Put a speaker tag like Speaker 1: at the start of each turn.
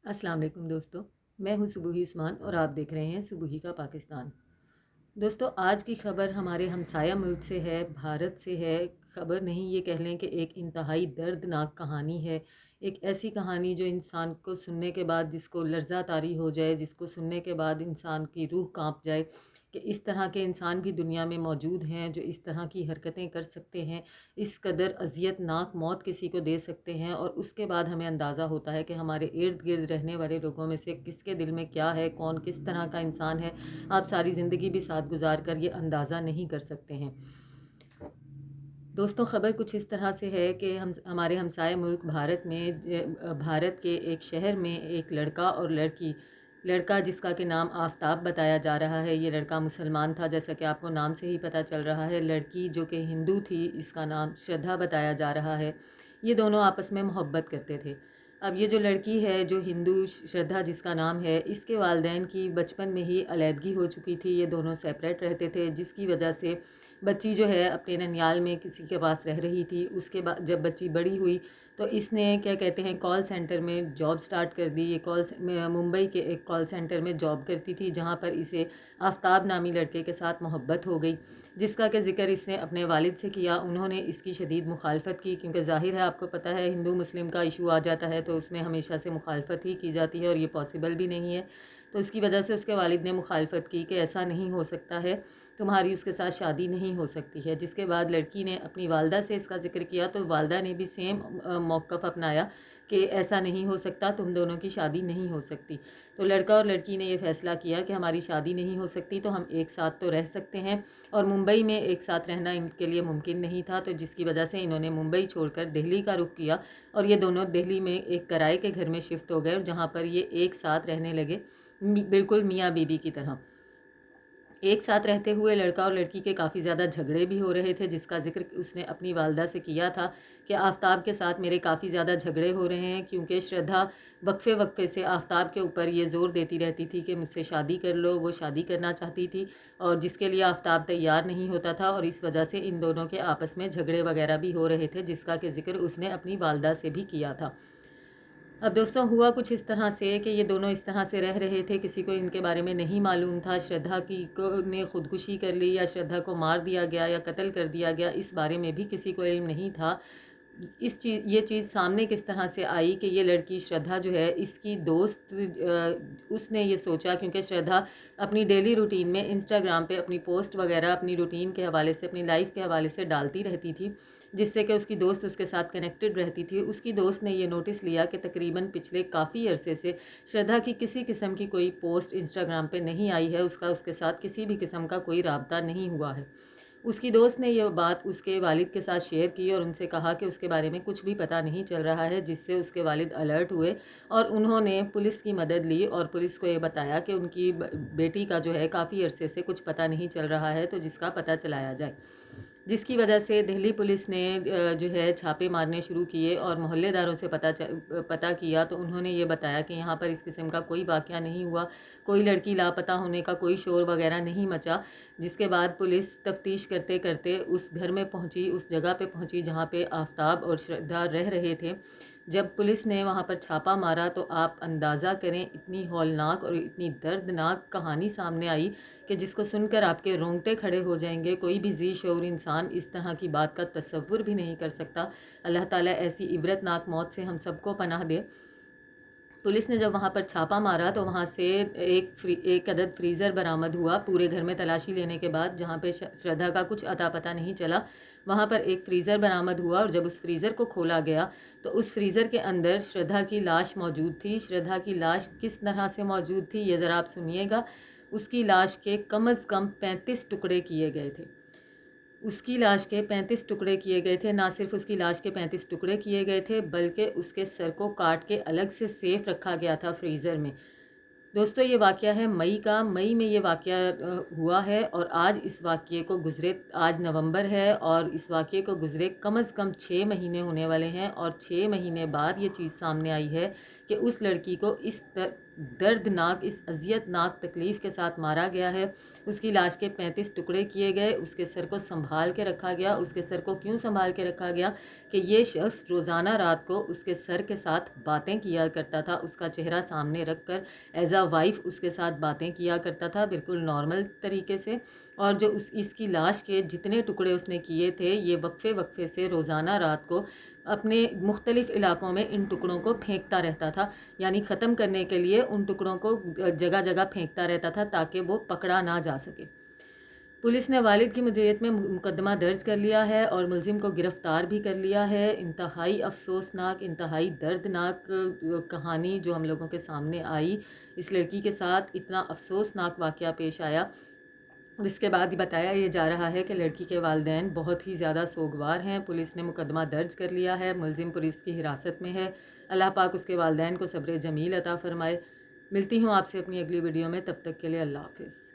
Speaker 1: अस्सलाम वालेकुम दोस्तों। मैं हूं सुबुही उस्मान और आप देख रहे हैं सुबुही का पाकिस्तान। दोस्तों, आज की खबर हमारे हमसाया मुल्क से है, भारत से है। खबर नहीं, ये कह लें कि एक इंतहाई दर्दनाक कहानी है। एक ऐसी कहानी जो इंसान को सुनने के बाद जिसको लर्ज़ा तारी हो जाए, जिसको सुनने के बाद इंसान की रूह कांप जाए कि इस तरह के इंसान भी दुनिया में मौजूद हैं जो इस तरह की हरकतें कर सकते हैं, इस कदर अज़ियतनाक मौत किसी को दे सकते हैं। और उसके बाद हमें अंदाज़ा होता है कि हमारे इर्द गिर्द रहने वाले लोगों में से किसके दिल में क्या है, कौन किस तरह का इंसान है, आप सारी ज़िंदगी भी साथ गुजार कर ये अंदाज़ा नहीं कर सकते हैं। दोस्तों, ख़बर कुछ इस तरह से है कि हमारे हमसाए मुल्क भारत में भारत के एक शहर में एक लड़का और लड़की, लड़का जिसका कि नाम आफ़ताब बताया जा रहा है, ये लड़का मुसलमान था जैसा कि आपको नाम से ही पता चल रहा है। लड़की जो कि हिंदू थी, इसका नाम श्रद्धा बताया जा रहा है। ये दोनों आपस में मोहब्बत करते थे। अब ये जो लड़की है, जो हिंदू श्रद्धा जिसका नाम है, इसके वालिदैन की बचपन में ही अलहदगी हो चुकी थी। ये दोनों सेपरेट रहते थे, जिसकी वजह से बच्ची जो है अपने ननियाल में किसी के पास रह रही थी। उसके बाद जब बच्ची बड़ी हुई तो इसने क्या कहते हैं कॉल सेंटर में जॉब स्टार्ट कर दी। ये मुंबई के एक कॉल सेंटर में जॉब करती थी, जहाँ पर इसे आफ़ताब नामी लड़के के साथ मोहब्बत हो गई, जिसका कि ज़िक्र इसने अपने वालिद से किया। उन्होंने इसकी शदीद मुखालफत की, क्योंकि ज़ाहिर है आपको पता है हिंदू मुस्लिम का इशू आ जाता है तो उसमें हमेशा से मुखालफत ही की जाती है और ये पॉसिबल भी नहीं है। तो इसकी वजह से उसके वालिद ने मुखालफत की कि ऐसा नहीं हो सकता है, तुम्हारी उसके साथ शादी नहीं हो सकती है। जिसके बाद लड़की ने अपनी वालदा से इसका ज़िक्र किया तो वालदा ने भी सेम मौक़िफ़ अपनाया कि ऐसा नहीं हो सकता, तुम दोनों की शादी नहीं हो सकती। तो लड़का और लड़की ने ये फ़ैसला किया कि हमारी शादी नहीं हो सकती तो हम एक साथ तो रह सकते हैं। और मुंबई में एक साथ रहना इनके लिए मुमकिन नहीं था, तो जिसकी वजह से इन्होंने मुंबई छोड़कर दिल्ली का रुख किया और ये दोनों दिल्ली में एक किराए के घर में शिफ्ट हो गए, जहाँ पर ये एक साथ रहने लगे, बिल्कुल मियाँ बीवी की तरह। एक साथ रहते हुए लड़का और लड़की के काफ़ी ज़्यादा झगड़े भी हो रहे थे, जिसका ज़िक्र उसने अपनी वालदा से किया था कि आफ़ताब के साथ मेरे काफ़ी ज़्यादा झगड़े हो रहे हैं, क्योंकि श्रद्धा वक्फ़े वक्फ़े से आफ़ताब के ऊपर ये ज़ोर देती रहती थी कि मुझसे शादी कर लो। वो शादी करना चाहती थी और जिसके लिए आफ़ताब तैयार नहीं होता था, और इस वजह से इन दोनों के आपस में झगड़े वगैरह भी हो रहे थे, जिसका कि ज़िक्र उसने अपनी वालदा से भी किया था। अब दोस्तों, हुआ कुछ इस तरह से कि ये दोनों इस तरह से रह रहे थे, किसी को इनके बारे में नहीं मालूम था। श्रद्धा की को ने ख़ुदकुशी कर ली या श्रद्धा को मार दिया गया या कत्ल कर दिया गया, इस बारे में भी किसी को इल्म नहीं था। ये चीज़ सामने किस तरह से आई कि ये लड़की श्रद्धा जो है इसकी दोस्त, उसने ये सोचा, क्योंकि श्रद्धा अपनी डेली रूटीन में इंस्टाग्राम पे अपनी पोस्ट वगैरह अपनी रूटीन के हवाले से, अपनी लाइफ के हवाले से डालती रहती थी, जिससे कि उसकी दोस्त उसके साथ कनेक्टेड रहती थी। उसकी दोस्त ने ये नोटिस लिया कि तकरीबन पिछले काफ़ी अरसे से श्रद्धा की किसी किस्म की कोई पोस्ट इंस्टाग्राम पे नहीं आई है, उसका उसके साथ किसी भी किस्म का कोई राब्ता नहीं हुआ है। उसकी दोस्त ने यह बात उसके वालिद के साथ शेयर की और उनसे कहा कि उसके बारे में कुछ भी पता नहीं चल रहा है, जिससे उसके वालिद अलर्ट हुए और उन्होंने पुलिस की मदद ली और पुलिस को ये बताया कि उनकी बेटी का जो है काफ़ी अरसे से कुछ पता नहीं चल रहा है, तो जिसका पता चलाया जाए। जिसकी वजह से दिल्ली पुलिस ने जो है छापे मारने शुरू किए और मोहल्लेदारों से पता किया, तो उन्होंने ये बताया कि यहाँ पर इस किस्म का कोई वाक़या नहीं हुआ, कोई लड़की लापता होने का कोई शोर वगैरह नहीं मचा। जिसके बाद पुलिस तफ्तीश करते करते उस घर में पहुँची, उस जगह पे पहुँची जहाँ पे आफ़ताब और श्रद्धा रह रहे थे। जब पुलिस ने वहाँ पर छापा मारा तो आप अंदाज़ा करें, इतनी हौलनाक और इतनी दर्दनाक कहानी सामने आई कि जिसको सुनकर आपके रोंगटे खड़े हो जाएंगे। कोई भी जी शऊर इंसान इस तरह की बात का तसव्वुर भी नहीं कर सकता। अल्लाह ताला ऐसी इबरतनाक मौत से हम सबको पनाह दे। पुलिस ने जब वहाँ पर छापा मारा तो वहाँ से एक अदद फ्रीज़र बरामद हुआ पूरे घर में तलाशी लेने के बाद, जहाँ पे श्रद्धा का कुछ अता पता नहीं चला। वहाँ पर एक फ्रीज़र बरामद हुआ और जब उस फ्रीज़र को खोला गया तो उस फ्रीज़र के अंदर श्रद्धा की लाश मौजूद थी। श्रद्धा की लाश किस तरह से मौजूद थी ये ज़रा आप सुनिएगा। उसकी लाश के कम अज़ कम 35 टुकड़े किए गए थे। उसकी लाश के 35 टुकड़े किए गए थे। ना सिर्फ उसकी लाश के 35 टुकड़े किए गए थे, बल्कि उसके सर को काट के अलग से सेफ रखा गया था फ्रीज़र में। दोस्तों, ये वाक़या है मई का। मई में ये वाक़या हुआ है और आज इस वाक़ये को गुज़रे, आज नवंबर है और इस वाक़ये को गुज़रे कम अज़ कम 6 महीने होने वाले हैं और 6 महीने बाद ये चीज़ सामने आई है کہ اس لڑکی کو اس دردناک، اس اذیتناک تکلیف کے ساتھ مارا گیا ہے۔ اس کی لاش کے 35 ٹکڑے کیے گئے، اس کے سر کو سنبھال کے رکھا گیا۔ اس کے سر کو کیوں سنبھال کے رکھا گیا؟ کہ یہ شخص روزانہ رات کو اس کے سر کے ساتھ باتیں کیا کرتا تھا، اس کا چہرہ سامنے رکھ کر ایز اے وائف اس کے ساتھ باتیں کیا کرتا تھا بالکل نارمل طریقے سے۔ اور جو اس کی لاش کے جتنے ٹکڑے اس نے کیے تھے، یہ وقفے وقفے سے روزانہ رات کو اپنے مختلف علاقوں میں ان ٹکڑوں کو پھینکتا رہتا تھا، یعنی ختم کرنے کے لیے ان ٹکڑوں کو جگہ جگہ پھینکتا رہتا تھا تاکہ وہ پکڑا نہ جا سکے۔ پولیس نے والد کی مدیریت میں مقدمہ درج کر لیا ہے اور ملزم کو گرفتار بھی کر لیا ہے۔ انتہائی افسوسناک، انتہائی دردناک کہانی جو ہم لوگوں کے سامنے آئی، اس لڑکی کے ساتھ اتنا افسوسناک واقعہ پیش آیا، جس کے بعد بتایا یہ جا رہا ہے کہ لڑکی کے والدین بہت ہی زیادہ سوگوار ہیں۔ پولیس نے مقدمہ درج کر لیا ہے، ملزم پولیس کی حراست میں ہے۔ اللہ پاک اس کے والدین کو صبر جمیل عطا فرمائے۔ ملتی ہوں آپ سے اپنی اگلی ویڈیو میں، تب تک کے لیے اللہ حافظ۔